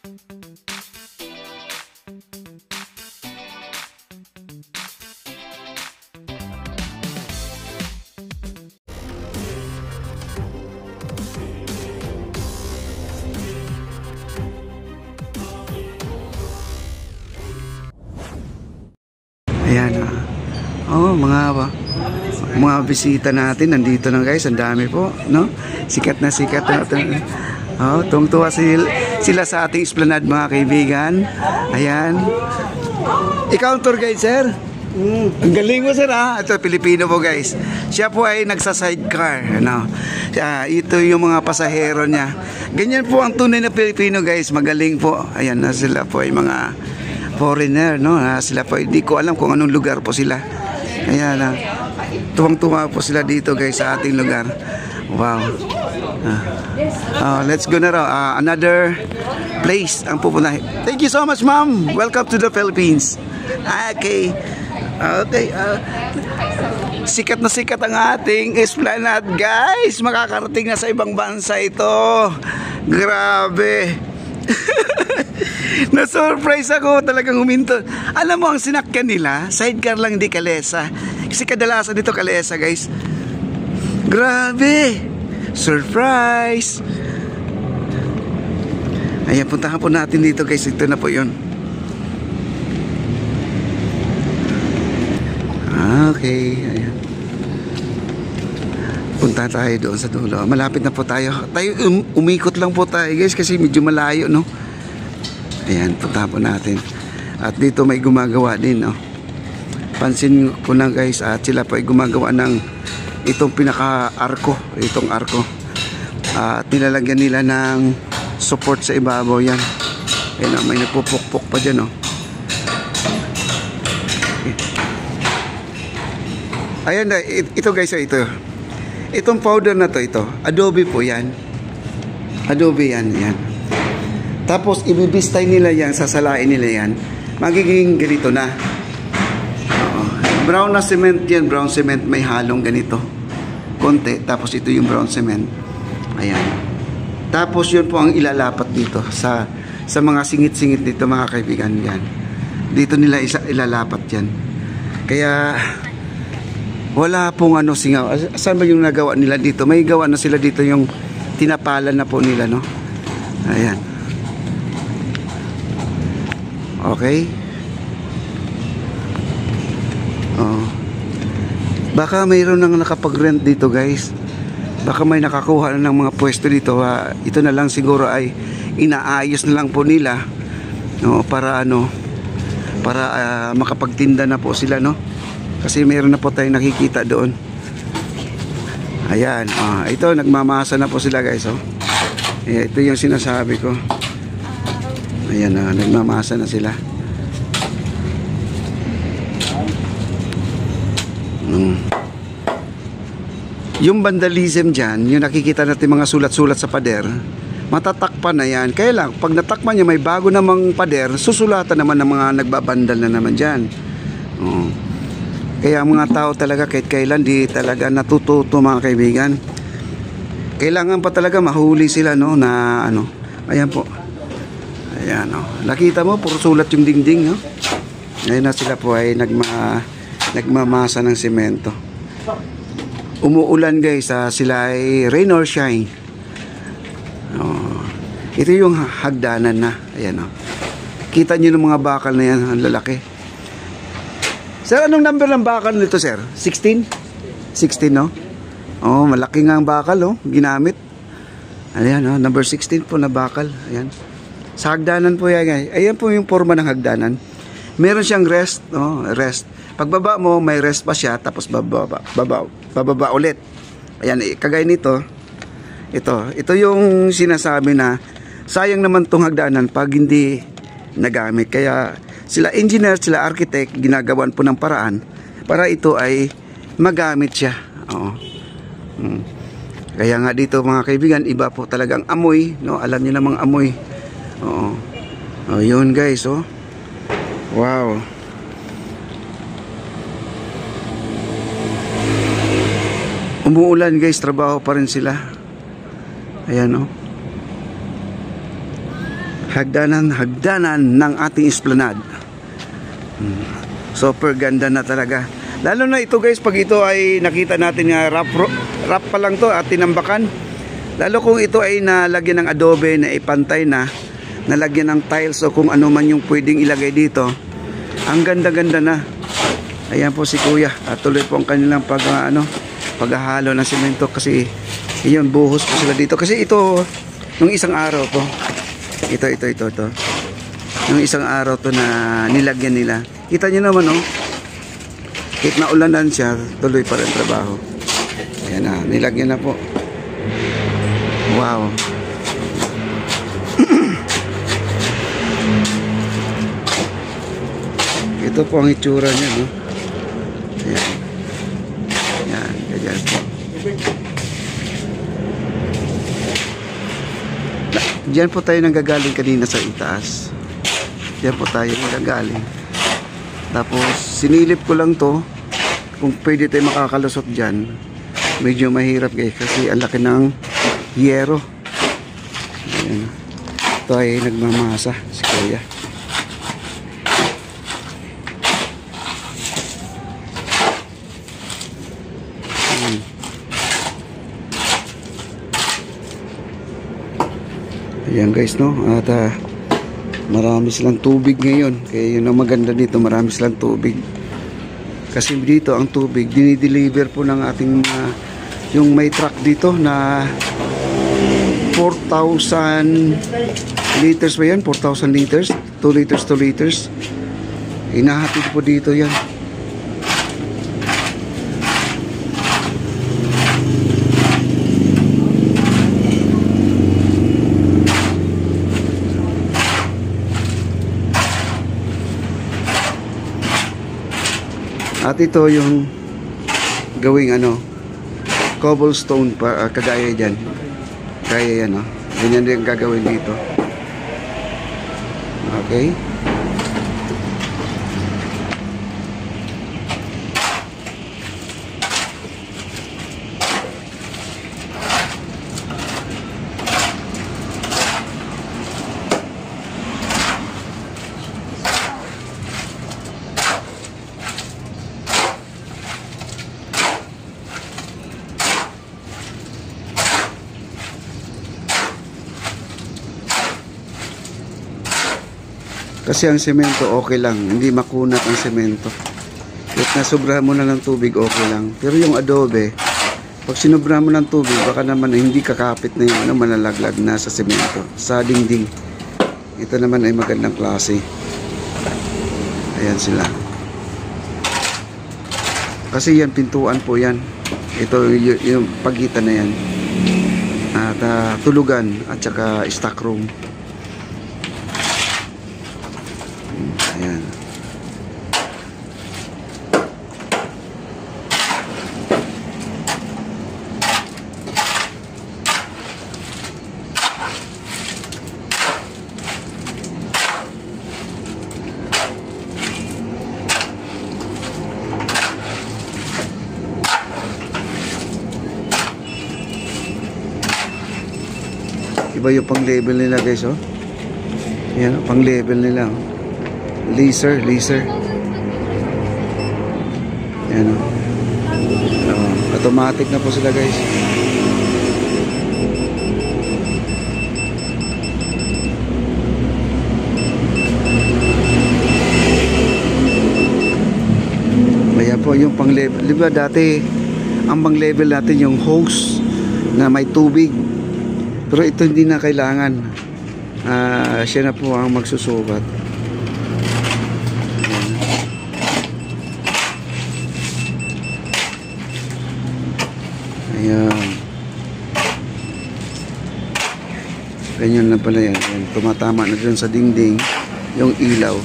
Ayan, oh, mga bisita natin nandito na guys, ang dami po, no? Sikat na oh, tuwang-tuwa sila sa ating esplanade mga kaibigan. Ayan. Ikaw ang tour guide, sir? Ang galing mo, sir, ha? Ito, Pilipino po guys. Siya po ay nagsa-sidecar, ano? Ito yung mga pasahero niya. Ganyan po ang tunay na Pilipino guys, magaling po. Ayan, sila po ay mga foreigner, no? Sila po, hindi ko alam kung anong lugar po sila. Ayan, tuwang-tuwa po sila dito guys sa ating lugar. Wow. Let's go na raw. Another place ang pupunahin. Thank you so much, ma'am. Welcome to the Philippines. Okay. Okay. Sikat na sikat ang ating esplanade guys. Makakarating na sa ibang bansa ito. Grabe. Na-surprise ako, talagang huminto. Alam mo, ang sinakyan nila sidecar lang, di kalesa. Kasi kadalasan dito kalesa guys. Grabe. Surprise. Ayan, puntahan po natin dito guys. Ito na po yun. Okay. Ayan. Punta tayo doon sa dulo. Malapit na po tayo. Umikot lang po tayo guys kasi medyo malayo, no? Ayan, punta po natin. At dito may gumagawa din, no? Pansin ko na guys, at sila po ay gumagawa ng itong pinaka-arko, itong arko. At nilalagyan nila ng support sa ibabaw yan. Ayan, may nagpupukpok pa dyan, no? Ayan na, ito guys, ito. Itong powder na to, ito. Adobe po yan. Adobe yan, yan. Tapos ibibistay nila yan, sasalain nila yan. Magiging ganito na. Brown na cement yan, brown cement, may halong ganito. Konti, tapos ito yung brown cement. Ayan. Tapos yun po ang ilalapat dito sa mga singit-singit dito mga kaibigan yan. Dito nila ilalapat yan. Kaya wala pong ano singaw. Saan ba yung nagawa nila dito? May gawa na sila dito yung tinapalan na po nila, no? Ayan. Okay. Oh. Baka mayroon nang nakapag-rent dito guys. Baka may nakakuha na ng mga pwesto dito. Ito na lang siguro ay inaayos na lang po nila, no, para ano, para makapagtinda na po sila, no? Kasi mayroon na po tayong nakikita doon. Ayan, ito nagmamasa na po sila guys, oh. Ito yung sinasabi ko. Ayan, nagmamasa na sila. Yung vandalism dyan, yung nakikita natin mga sulat-sulat sa pader, matatakpan na yan. Kaya lang, pag natakpan niya, may bago namang pader, susulatan naman ng mga nagbabandal na naman dyan. Kaya mga tao talaga kahit kailan di talaga natututo mga kaibigan. Kailangan pa talaga mahuli sila, no, na ano. Ayan po. Ayan, no. Nakita mo, puro sulat yung dingding, no. Ngayon na sila po ay nagmamasa ng semento. Umuulan guys, sila ay rain or shine. Ito yung hagdanan na. Ayan, no. Kita nyo ng mga bakal na yan, ang lalaki. Sir, anong number ng bakal nito, sir? 16? 16, no? Oh, malaki nga ang bakal, oh, ginamit. Ayan, oh, number 16 po na bakal. Ayan. Sa hagdanan po yan, guys. Ayan po yung forma ng hagdanan. Meron siyang rest, oh, rest. Pagbaba mo, may rest pa siya, tapos bababa ulit. Ayan, kagaya nito. Ito yung sinasabi na sayang naman tong hagdanan pag hindi nagamit. Kaya sila engineer, sila architect, ginagawan po ng paraan para ito ay magamit siya. Oo. Kaya nga dito mga kaibigan, iba po talagang amoy, no? Alam niyo namang amoy. Oo. Oh, yun guys, oh. Wow. Umuulan guys, trabaho pa rin sila. Ayan, oh. hagdanan ng ating esplanade. Super ganda na talaga. Lalo na ito guys, pag ito ay nakita natin nga wrap pa lang to at tinambakan. Lalo kung ito ay nalagyan ng adobe na ipantay na, nalagyan ng tiles o kung ano man yung pwedeng ilagay dito. Ang ganda-ganda na. Ayan po si Kuya. At tuloy po ang kanilang paghahalo ng semento kasi yun, buhos po sila dito. Kasi ito, nung isang araw po, ito. Nung isang araw to na nilagyan nila. Kita nyo naman, oh. Kahit naulanan siya, tuloy pa rin trabaho. Ayan na, nilagyan na po. Wow. Ito po ang itsura niya, no? Ayan. Ayan, ganyan po. Diyan po tayo nanggagaling kanina sa itaas. Diyan po tayo nanggagaling. Tapos, sinilip ko lang to. Kung pwede tayo makakalusot dyan. Medyo mahirap guys kasi ang laki ng yero. Ayan. Ito ay nagmamasa si Kuya. Ayan guys, no? At marami silang tubig ngayon. Kaya yun ang maganda dito, marami silang tubig. Kasi dito ang tubig dinideliver po ng ating yung may truck dito na 4,000 liters ba yan? 4,000 liters? 2 liters, 2 liters. Inahatid po dito yan. At ito yung gawing cobblestone pa, kagaya dyan. Kaya yan, ganyan din gagawin dito. Okay. Kasi ang semento okay lang, hindi makunat ang semento. Kahit nasobrahan mo na ng tubig, okay lang. Pero yung adobe, pag sinobrahan mo ng tubig, baka naman hindi kakapit na yung malalaglag na sa semento, sa dingding. Ito naman ay magandang klase. Ayan sila. Kasi yan, pintuan po yan. Ito yung pagitan na yan. At tulugan at saka stock room. Ayan. Iba yung pang level nila guys, oh. Ayan, pang level nila, oh. Laser. Ayan, oh. Automatic na po sila guys. Ayan po yung pang level. Diba dati ang pang level natin yung hose na may tubig. Pero ito hindi na kailangan. Siya na po ang magsusukat. Ayan. Ganyan na pala yan. Ayan. Tumatama na dun sa dingding yung ilaw.